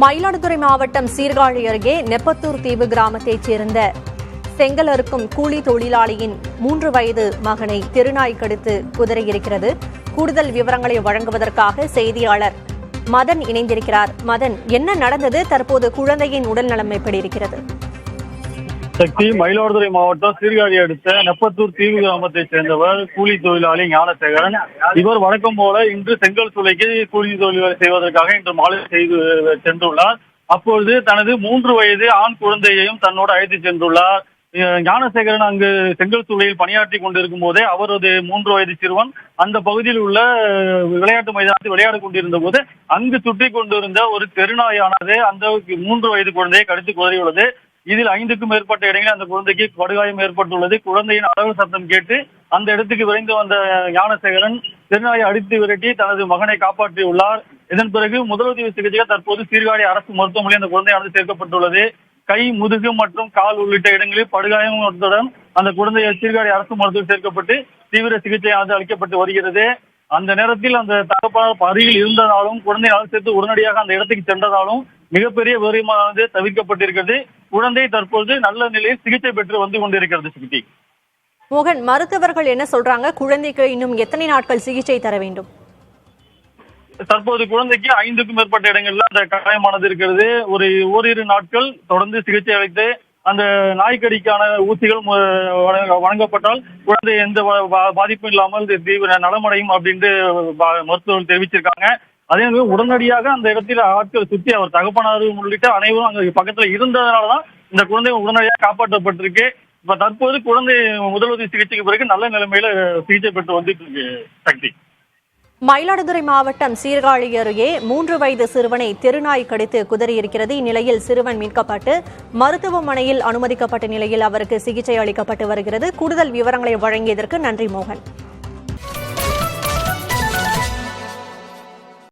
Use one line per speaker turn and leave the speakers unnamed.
மயிலாடுதுறை மாவட்டம் சீர்காழி அருகே நெப்பத்தூர் தீவு கிராமத்தைச் சேர்ந்த செங்கலறுக்கும் கூலி தொழிலாளியின் 3 வயது மகனை தெருநாய் கடித்து குதறியிருக்கிறது. கூடுதல் விவரங்களை வழங்குவதற்காக செய்தியாளர் மதன் இணைந்திருக்கிறார். மதன், என்ன நடந்தது? தற்போது குழந்தையின் உடல்நலம் எப்படி இருக்கிறது?
சக்தி, மயிலாடுதுறை மாவட்டம் சீர்காழி அடுத்த நெப்பத்தூர் தீவு கிராமத்தைச் சேர்ந்தவர் கூலி தொழிலாளி ஞானசேகரன். இவர் வழக்கம் போல இன்று செங்கல் சூளைக்கு கூலி தொழில் செய்வதற்காக இன்று மாலை சென்றுள்ளார். அப்பொழுது தனது 3 வயது ஆண் குழந்தையையும் தன்னோடு அழைத்து சென்றுள்ளார். ஞானசேகரன் அங்கு செங்கல் சூளையில் பணியாற்றி கொண்டிருக்கும் போதே அவரது 3 வயது சிறுவன் அந்த பகுதியில் உள்ள விளையாட்டு மைதானத்தில் விளையாடிக் கொண்டிருந்த போது அங்கு சுற்றி கொண்டிருந்த ஒரு தெருநாயானது அந்த 3 வயது குழந்தையை கடித்து குதறியுள்ளது. இதில் 5க்கும் மேற்பட்ட இடங்களில் அந்த குழந்தைக்கு படுகாயம் ஏற்பட்டுள்ளது. குழந்தையின் அலறு சத்தம் கேட்டு அந்த இடத்துக்கு விரைந்து வந்த ஞானசேகரன் தெருநாயை அடித்து விரட்டி தனது மகனை காப்பாற்றியுள்ளார். இதன் பிறகு முதலுதவி சிகிச்சையாக தற்போது சீர்காழி அரசு மருத்துவமனையில் அந்த குழந்தையானது சேர்க்கப்பட்டுள்ளது. கை, முதுகு மற்றும் கால் உள்ளிட்ட இடங்களில் படுகாயத்துடன் அந்த குழந்தை சீர்காழி அரசு மருத்துவம் சேர்க்கப்பட்டு தீவிர சிகிச்சையானது அளிக்கப்பட்டு வருகிறது. அந்த நேரத்தில் அந்த தகப்பனார் அருகில் இருந்ததாலும் குழந்தையால் சேர்த்து உடனடியாக அந்த இடத்துக்கு சென்றதாலும் மிகப்பெரிய விபரீதமானது தவிர்க்கப்பட்டிருக்கிறது. குழந்தை தற்போது நல்ல நிலையில் சிகிச்சை பெற்று வந்து கொண்டிருக்கிறது. சிகிச்சை
மோகன், மருத்துவர்கள் என்ன சொல்றாங்க? குழந்தைக்கு இன்னும் எத்தனை நாட்கள் சிகிச்சை தர வேண்டும்?
தற்போது குழந்தைக்கு 5க்கும் மேற்பட்ட இடங்கள்ல அந்த காயமானது இருக்கிறது. ஓரிரு நாட்கள் தொடர்ந்து சிகிச்சை அளித்து அந்த நாய்க்கடிக்கான ஊசிகள் வழங்கப்பட்டால் குழந்தை எந்த பாதிப்பும் இல்லாமல் தீவிர நலமடையும் அப்படின்ட்டு மருத்துவர்கள் தெரிவிச்சிருக்காங்க. அதே உடனடியாக அந்த இடத்தில் ஆட்கள் சுற்றி அவர் தகப்பனார் உள்ளிட்ட அனைவரும் அங்க பக்கத்துல இருந்ததுனாலதான் இந்த குழந்தை உடனடியாக காப்பாற்றப்பட்டிருக்கு. இப்ப தற்போது குழந்தை முதலுதவி சிகிச்சைக்கு பிறகு நல்ல நிலைமையில சிகிச்சை பெற்று வந்துட்டு இருக்கு. சக்தி,
மயிலாடுதுறை மாவட்டம் சீர்காழி அருகே 3 வயது சிறுவனை தெருநாய் கடித்து குதறியிருக்கிறது. இந்நிலையில் சிறுவன் மீட்கப்பட்டு மருத்துவமனையில் அனுமதிக்கப்பட்ட நிலையில் அவருக்கு சிகிச்சை அளிக்கப்பட்டு வருகிறது. கூடுதல் விவரங்களை வழங்கியதற்கு நன்றி மோகன்.